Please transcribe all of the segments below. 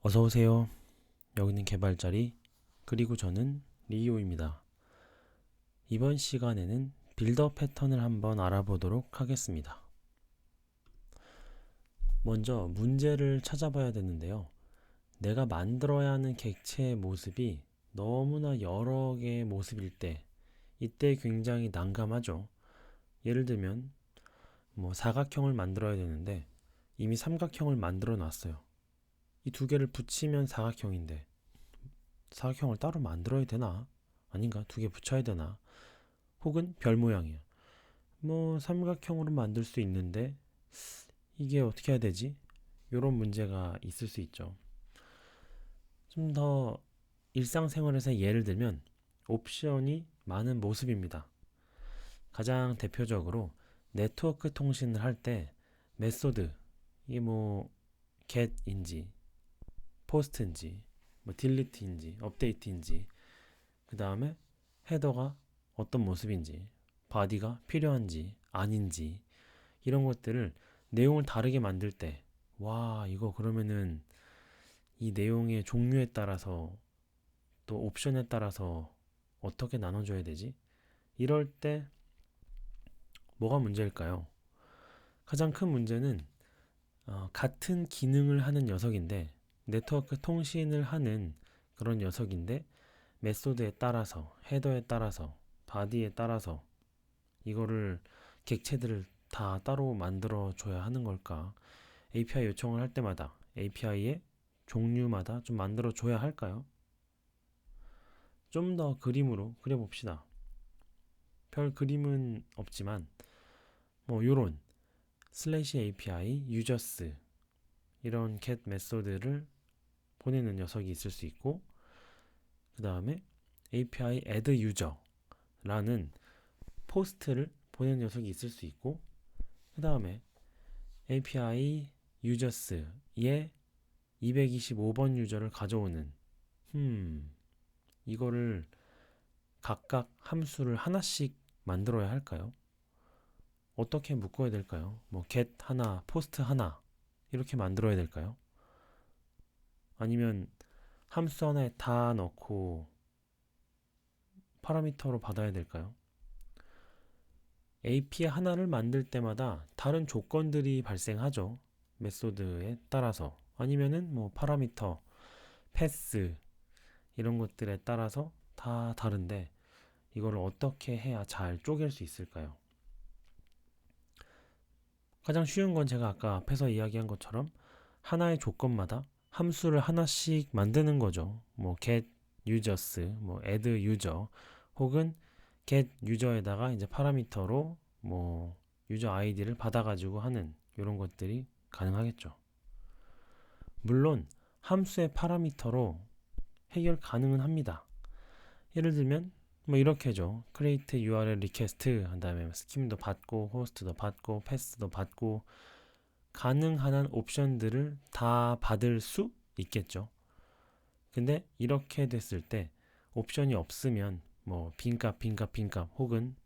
어서오세요. 여기는 개발자리, 그리고 저는 리오입니다. 이번 시간에는 빌더 패턴을 한번 알아보도록 하겠습니다. 먼저 문제를 찾아봐야 되는데요. 내가 만들어야 하는 객체의 모습이 너무나 여러 개의 모습일 때, 이때 굉장히 난감하죠. 예를 들면 사각형을 만들어야 되는데 이미 삼각형을 만들어 놨어요. 이 두 개를 붙이면 사각형인데 사각형을 따로 만들어야 되나? 아닌가? 두 개 붙여야 되나? 혹은 별 모양이야. 삼각형으로 만들 수 있는데 이게 어떻게 해야 되지? 이런 문제가 있을 수 있죠. 좀 더 일상생활에서 예를 들면 옵션이 많은 모습입니다. 가장 대표적으로 네트워크 통신을 할 때 메소드, 이게 get인지 post인지 delete인지 업데이트인지, 그 다음에 헤더가 어떤 모습인지, 바디가 필요한지 아닌지, 이런 것들을 내용을 다르게 만들 때, 와, 이거 그러면은 이 내용의 종류에 따라서 또 옵션에 따라서 어떻게 나눠줘야 되지? 이럴 때 뭐가 문제일까요? 가장 큰 문제는 같은 기능을 하는 녀석인데, 네트워크 통신을 하는 그런 녀석인데 메소드에 따라서, 헤더에 따라서, 바디에 따라서 이거를 객체들을 다 따로 만들어 줘야 하는 걸까? API 요청을 할 때마다 API의 종류마다 좀 만들어 줘야 할까요? 좀 더 그림으로 그려봅시다. 별 그림은 없지만 요런 슬래시 API users, 이런 get 메소드를 보내는 녀석이 있을 수 있고, 그 다음에 API add user라는 포스트를 보내는 녀석이 있을 수 있고, 그 다음에 API users의 225번 유저를 가져오는, 이거를 각각 함수를 하나씩 만들어야 할까요? 어떻게 묶어야 될까요? get 하나, post 하나 이렇게 만들어야 될까요? 아니면 함수 하나에 다 넣고 파라미터로 받아야 될까요? API 하나를 만들 때마다 다른 조건들이 발생하죠. 메소드에 따라서. 아니면은 파라미터, 패스 이런 것들에 따라서 다 다른데, 이거를 어떻게 해야 잘 쪼갤 수 있을까요? 가장 쉬운 건 제가 아까 앞에서 이야기한 것처럼 하나의 조건마다 함수를 하나씩 만드는 거죠. get users, add user, 혹은 get user에다가 이제 파라미터로 유저 아이디를 받아가지고 하는 이런 것들이 가능하겠죠. 물론 함수의 파라미터로 해결 가능은 합니다. 예를 들면 이렇게죠. create URL request 한 다음에 스킴도 받고 호스트도 받고 패스도 받고, 가능한 한 옵션들을 다 받을 수 있겠죠. 근데 이렇게 됐을 때 옵션이 없으면 빈값 혹은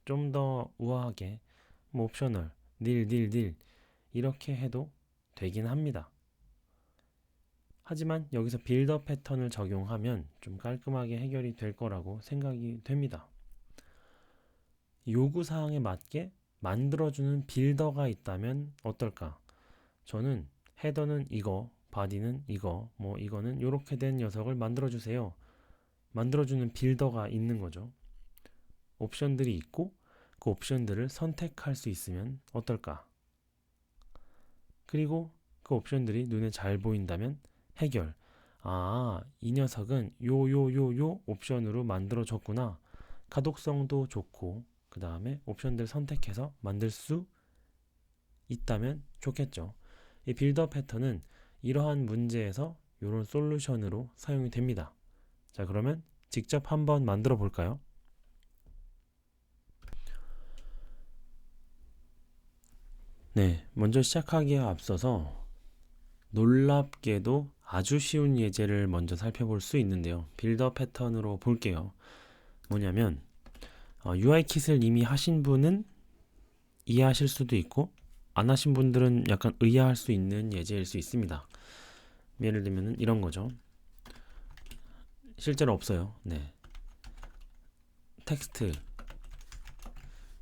좀 더 우아하게 옵셔널 닐 이렇게 해도 되긴 합니다. 하지만 여기서 빌더 패턴을 적용하면 좀 깔끔하게 해결이 될 거라고 생각이 됩니다. 요구사항에 맞게 만들어주는 빌더가 있다면 어떨까? 저는 헤더는 이거, 바디는 이거, 이거는 이렇게 된 녀석을 만들어주세요. 만들어주는 빌더가 있는 거죠. 옵션들이 있고 그 옵션들을 선택할 수 있으면 어떨까? 그리고 그 옵션들이 눈에 잘 보인다면 해결. 이 녀석은 요 옵션으로 만들어졌구나. 가독성도 좋고, 그 다음에 옵션들 선택해서 만들 수 있다면 좋겠죠. 이 빌더 패턴은 이러한 문제에서 이런 솔루션으로 사용이 됩니다. 자, 그러면 직접 한번 만들어 볼까요? 네, 먼저 시작하기에 앞서서 놀랍게도 아주 쉬운 예제를 먼저 살펴볼 수 있는데요. 빌더 패턴으로 볼게요. 뭐냐면 UI킷을 이미 하신 분은 이해하실 수도 있고 안 하신 분들은 약간 의아할 수 있는 예제일 수 있습니다. 예를 들면 이런 거죠. 실제로 없어요. 네. 텍스트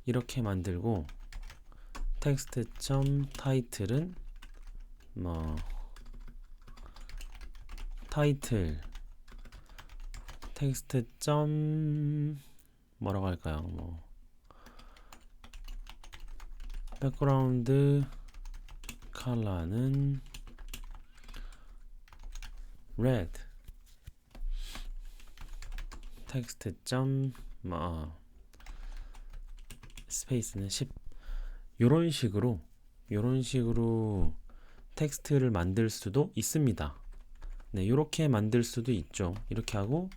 이렇게 만들고 텍스트 점 타이틀은 뭐 타이틀 텍스트 점 뭐라고 할까요? 뭐 백그라운드 컬러는 red 텍스트 점 뭐 스페이스는 10 요런 식으로 텍스트를 만들 수도 있습니다. 네, 요렇게 만들 수도 있죠. 이렇게 하고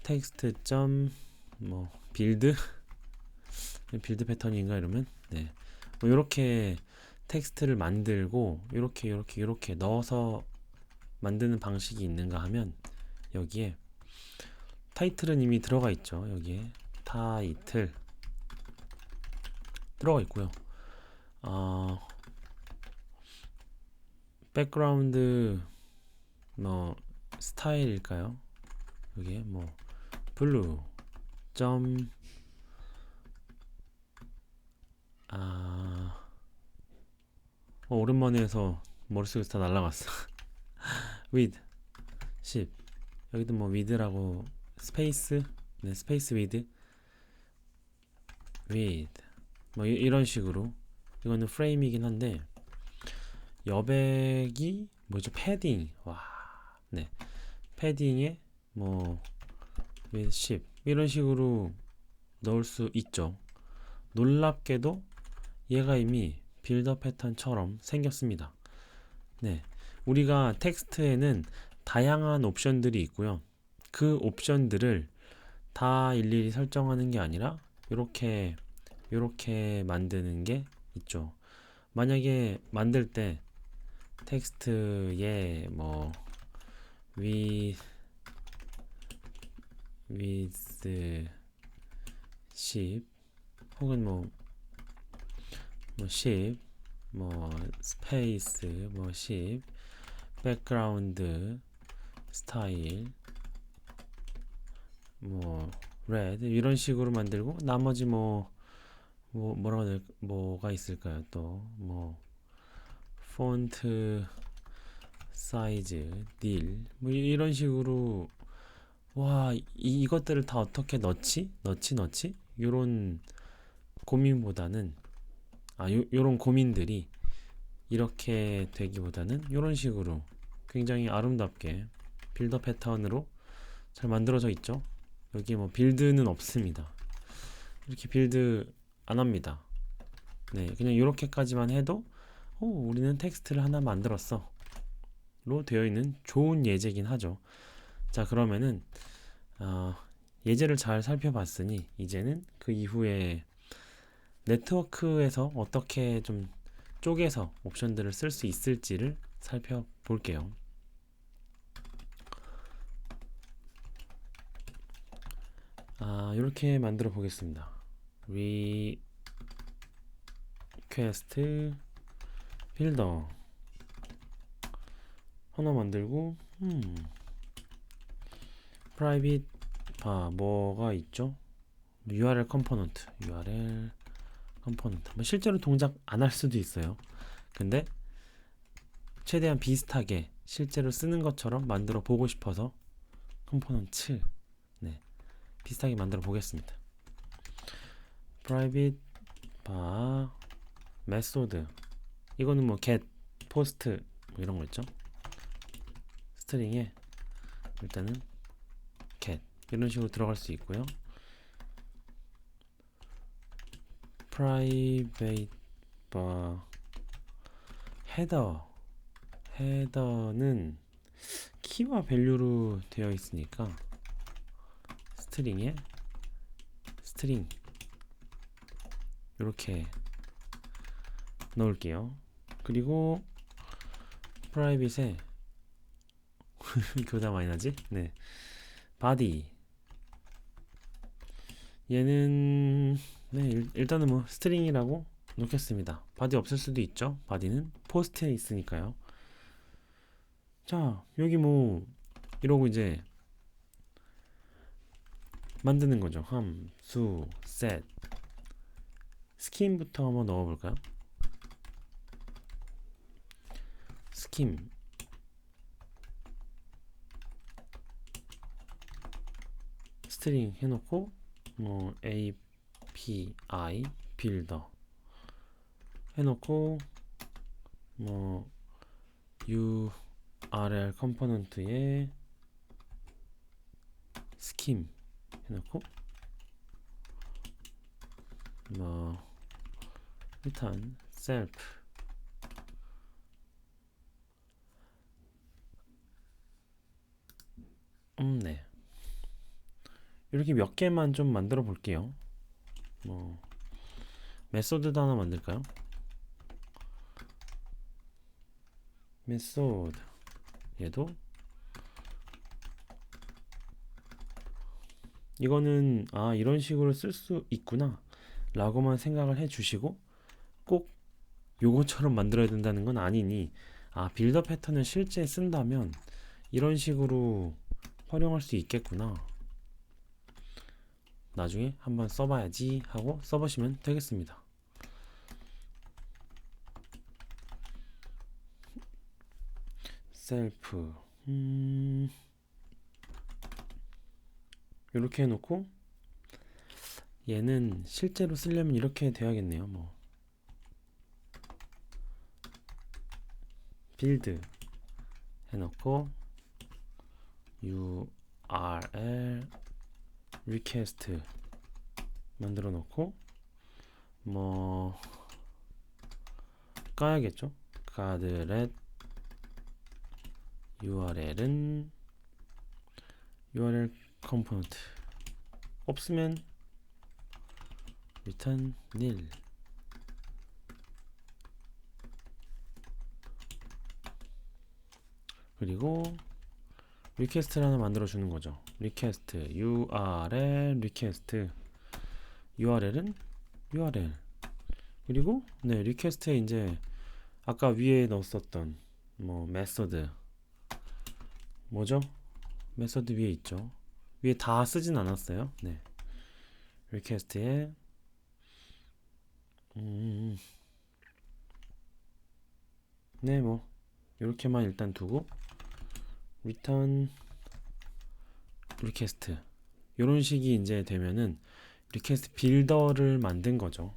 텍스트 점 뭐 빌드 패턴인가 이러면 네. 뭐 요렇게 텍스트를 만들고 요렇게 넣어서 만드는 방식이 있는가 하면 여기에 타이틀은 이미 들어가 있죠. 여기에 타이틀 들어가 있고요. 백그라운드 뭐 스타일일까요? 여기에 뭐 블루 점 오랜만에 해서 머릿속에서 다 날라갔어. with 10 여기도 뭐 with라고 스페이스 네 스페이스 with 뭐 이런 식으로 이거는 프레임이긴 한데 여백이 뭐죠? 패딩 네 패딩에 뭐 with 10 이런 식으로 넣을 수 있죠. 놀랍게도 얘가 이미 빌더 패턴처럼 생겼습니다. 네, 우리가 텍스트에는 다양한 옵션들이 있고요. 그 옵션들을 다 일일이 설정하는 게 아니라 이렇게 만드는 게 있죠. 만약에 만들 때 텍스트에 뭐 with 10 혹은 뭐 10 뭐 스페이스 뭐 10 백그라운드 스타일 뭐 red 이런 식으로 만들고 나머지 뭐가 있을까요? 또 뭐 폰트 사이즈 닐 뭐 이런 식으로 이것들을 다 어떻게 넣지 요런 고민보다는 요런 고민들이 이렇게 되기보다는 요런 식으로 굉장히 아름답게 빌더 패턴으로 잘 만들어져 있죠. 여기 뭐 빌드는 없습니다. 이렇게 빌드 안 합니다. 네, 그냥 이렇게까지만 해도 우리는 텍스트를 하나 만들었어 로 되어 있는 좋은 예제긴 하죠. 자, 그러면은 예제를 잘 살펴봤으니 이제는 그 이후에 네트워크에서 어떻게 좀 쪼개서 옵션들을 쓸 수 있을지를 살펴볼게요. 이렇게 만들어 보겠습니다. 리퀘스트 빌더 하나 만들고 프라이빗 뭐가 있죠? URL 컴포넌트 뭐 실제로 동작 안 할 수도 있어요. 근데 최대한 비슷하게 실제로 쓰는 것처럼 만들어 보고 싶어서 컴포넌트 네 비슷하게 만들어 보겠습니다. private 메소드 이거는 뭐 get post 뭐 이런 거 있죠. 스트링에 일단은 get 이런 식으로 들어갈 수 있고요. private 헤더는 키와 밸류로 되어 있으니까 스트링에 스트링 이렇게 넣을게요. 그리고 프라이빗에 교다 많이 나지? 네, body 얘는 네 일단은 뭐 스트링이라고 놓겠습니다. body 없을 수도 있죠. body는 포스트에 있으니까요. 자, 여기 뭐 이러고 이제 만드는 거죠. 함수 set 스킨부터 한번 넣어볼까요? 스킨 스트링 해놓고 뭐 API 빌더 해놓고 뭐 URL 컴포넌트에 스킨 해놓고 뭐 일단 self 네, 이렇게 몇 개만 좀 만들어 볼게요. 뭐 메소드도 하나 만들까요? 메소드 얘도 이거는 이런 식으로 쓸 수 있구나 라고만 생각을 해 주시고 꼭 요거처럼 만들어야 된다는 건 아니니 빌더 패턴을 실제 쓴다면 이런 식으로 활용할 수 있겠구나, 나중에 한번 써봐야지 하고 써보시면 되겠습니다. 셀프 이렇게 해놓고 얘는 실제로 쓰려면 이렇게 돼야겠네요. 뭐 빌드 해놓고 URL request 만들어 놓고 뭐 까야겠죠. 가드렛 URL은 URL 컴포넌트 없으면 return nil. 그리고 리퀘스트를 하나 만들어 주는 거죠. 리퀘스트 URL 리퀘스트 URL은 URL 그리고 리퀘스트에 이제 아까 위에 넣었었던 뭐 메소드 뭐죠? 메소드 위에 있죠. 위에 다 쓰진 않았어요. 네. 리퀘스트에 네, 뭐 이렇게만 일단 두고 return request 이런 식이 이제 되면은 리퀘스트 빌더를 만든 거죠.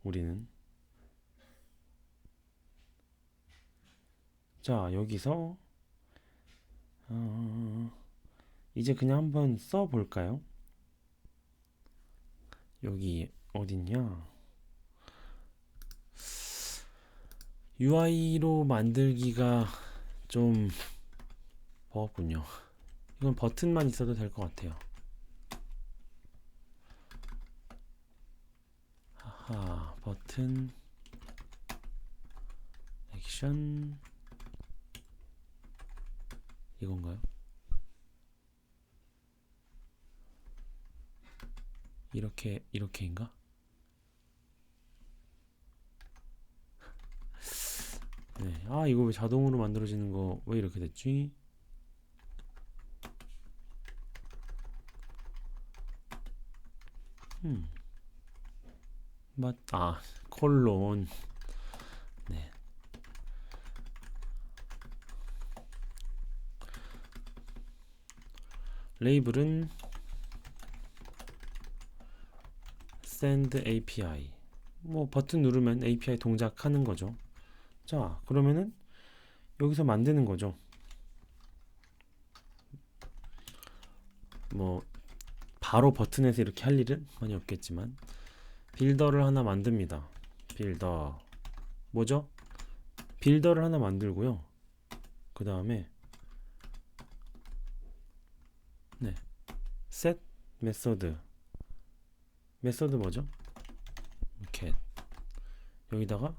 우리는 자 여기서 이제 그냥 한번 써 볼까요? 여기 어딨냐? UI로 만들기가 좀 버겁군요. 이건 버튼만 있어도 될 것 같아요. 하하, 버튼 액션 이건가요? 이렇게인가? 네, 이거 왜 자동으로 만들어지는 거 왜 이렇게 됐지? 콜론. 네. 레이블은 send API. 뭐 버튼 누르면 API 동작하는 거죠. 자, 그러면은 여기서 만드는 거죠. 뭐 바로 버튼에서 이렇게 할 일은 많이 없겠지만 빌더를 하나 만듭니다. 빌더 뭐죠? 빌더를 하나 만들고요. 그 다음에 set 메소드 뭐죠? get 여기다가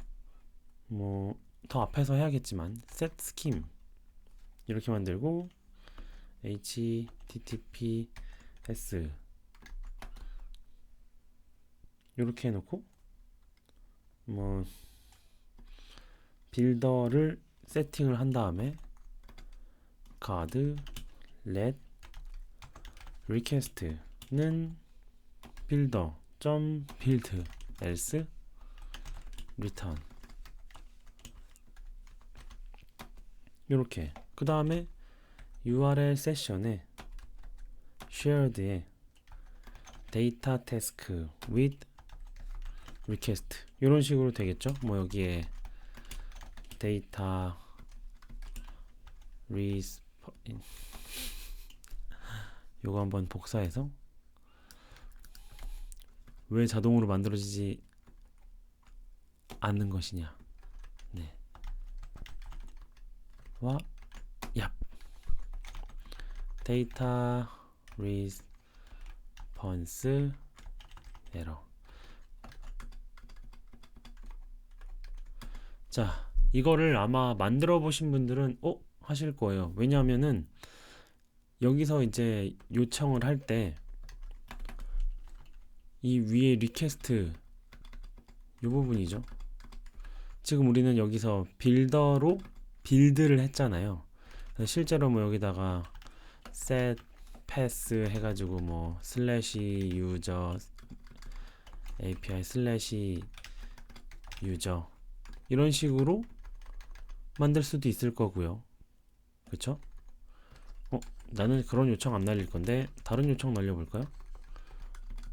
뭐 더 앞에서 해야겠지만 set scheme 이렇게 만들고 https 이렇게 해놓고 뭐 빌더를 세팅을 한 다음에 card let request는 builder.build else return 요렇게. 그 다음에 URL 세션에 shared에 data task with request 이런 식으로 되겠죠. 뭐 여기에 data 요거 한번 복사해서 왜 자동으로 만들어지지 않는 것이냐. 네. 와, 얍. 데이터 리스폰스 에러. 자, 이거를 아마 만들어 보신 분들은 하실 거예요. 왜냐하면은 여기서 이제 요청을 할 때 이 위에 리퀘스트 이 부분이죠. 지금 우리는 여기서 빌더로 빌드를 했잖아요. 실제로 뭐 여기다가 set pass 해가지고 뭐 슬래시 유저 API 슬래시 유저 이런 식으로 만들 수도 있을 거고요. 그쵸? 나는 그런 요청 안 날릴 건데 다른 요청 날려볼까요?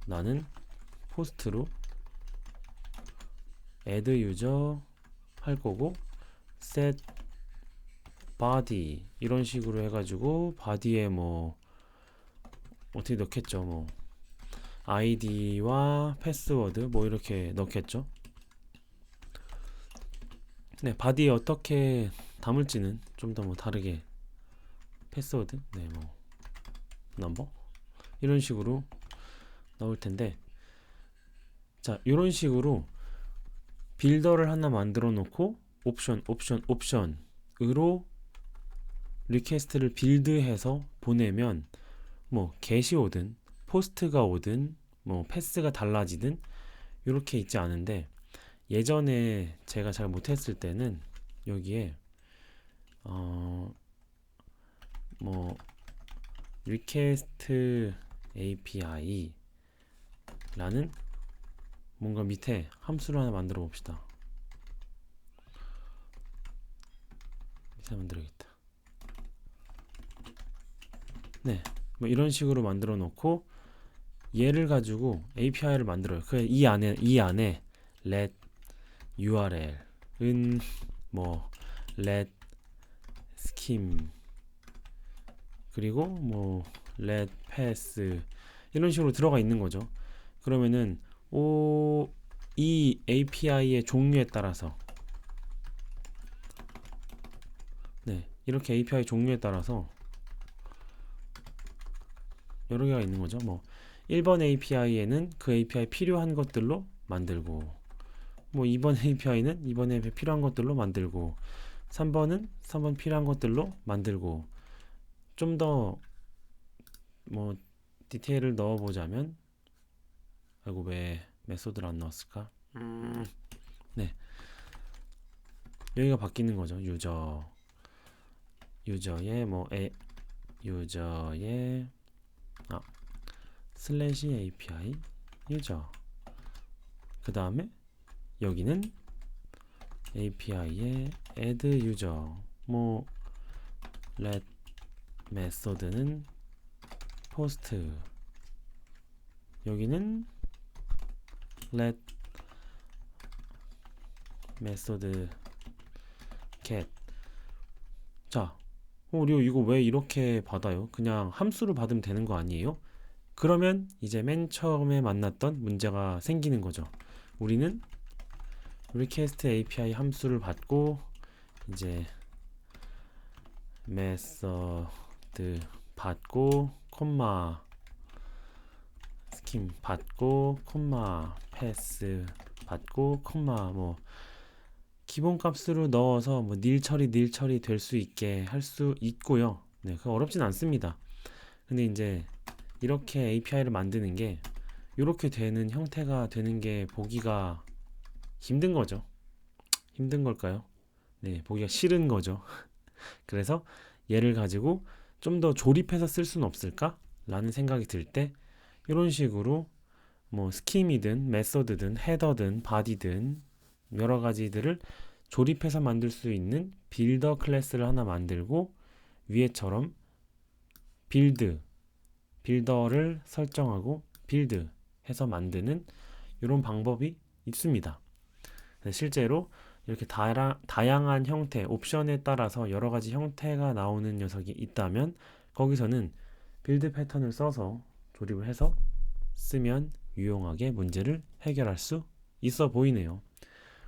나는 포스트로 add user 할 거고 set body 이런 식으로 해가지고 body에 뭐 어떻게 넣겠죠. 뭐 id와 패스워드 뭐 이렇게 넣겠죠. 네, body에 어떻게 담을지는 좀 더 뭐 다르게 패스워드, 네, 뭐 넘버 이런 식으로 넣을 텐데, 자, 이런 식으로 빌더를 하나 만들어 놓고 옵션으로 리퀘스트를 빌드해서 보내면 뭐 get이 오든 포스트가 오든 뭐 패스가 달라지든 이렇게 있지 않은데, 예전에 제가 잘 못했을 때는 여기에 뭐 request API 라는 뭔가 밑에 함수를 하나 만들어 봅시다. 밑에 만들어야겠다. 네, 뭐 이런 식으로 만들어 놓고 얘를 가지고 API를 만들어요. 이 안에 let URL은 뭐 let scheme 그리고 뭐 let pass 이런 식으로 들어가 있는 거죠. 그러면은 이 API의 종류에 따라서, 네, 이렇게 API 종류에 따라서 여러 개가 있는 거죠. 뭐 1번 API에는 그 API 필요한 것들로 만들고, 뭐 2번 API는 2번 API 필요한 것들로 만들고, 3번은 3번 필요한 것들로 만들고, 좀 더 뭐 디테일을 넣어보자면, 아이고 왜 메소드를 안 넣었을까? 네, 여기가 바뀌는 거죠. 유저의 뭐 유저의 슬래시 API 유저, 그 다음에 여기는 API의 add user, 뭐 let 메소드는 post, 여기는 let 메소드 get. 자, 우리 이거 왜 이렇게 받아요? 그냥 함수로 받으면 되는 거 아니에요? 그러면 이제 맨 처음에 만났던 문제가 생기는 거죠. 우리는 request API 함수를 받고 이제 메소드 받고 콤마 스킨 받고 콤마 패스 받고 콤마 뭐 기본값으로 넣어서 뭐 닐 처리 될 수 있게 할 수 있고요. 네, 그거 어렵진 않습니다. 근데 이제 이렇게 API를 만드는 게 이렇게 되는 형태가 되는 게 보기가 힘든 거죠. 힘든 걸까요? 네, 보기가 싫은 거죠. 그래서 얘를 가지고 좀 더 조립해서 쓸 수는 없을까? 라는 생각이 들 때 이런 식으로 뭐 스킴이든 메소드든 헤더든 바디든 여러 가지들을 조립해서 만들 수 있는 빌더 클래스를 하나 만들고 위에처럼 빌더를 설정하고 빌드 해서 만드는 이런 방법이 있습니다. 실제로 이렇게 다양한 형태, 옵션에 따라서 여러 가지 형태가 나오는 녀석이 있다면 거기서는 빌드 패턴을 써서 조립을 해서 쓰면 유용하게 문제를 해결할 수 있어 보이네요.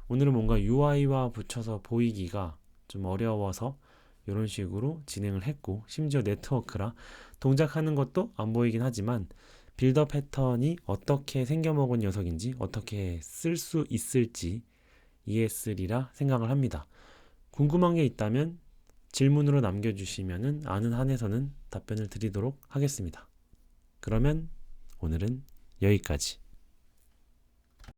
오늘은 뭔가 UI와 붙여서 보이기가 좀 어려워서 이런 식으로 진행을 했고, 심지어 네트워크라 동작하는 것도 안 보이긴 하지만 빌더 패턴이 어떻게 생겨먹은 녀석인지, 어떻게 쓸 수 있을지 이해했으리라 생각을 합니다. 궁금한 게 있다면 질문으로 남겨주시면 아는 한에서는 답변을 드리도록 하겠습니다. 그러면 오늘은 여기까지.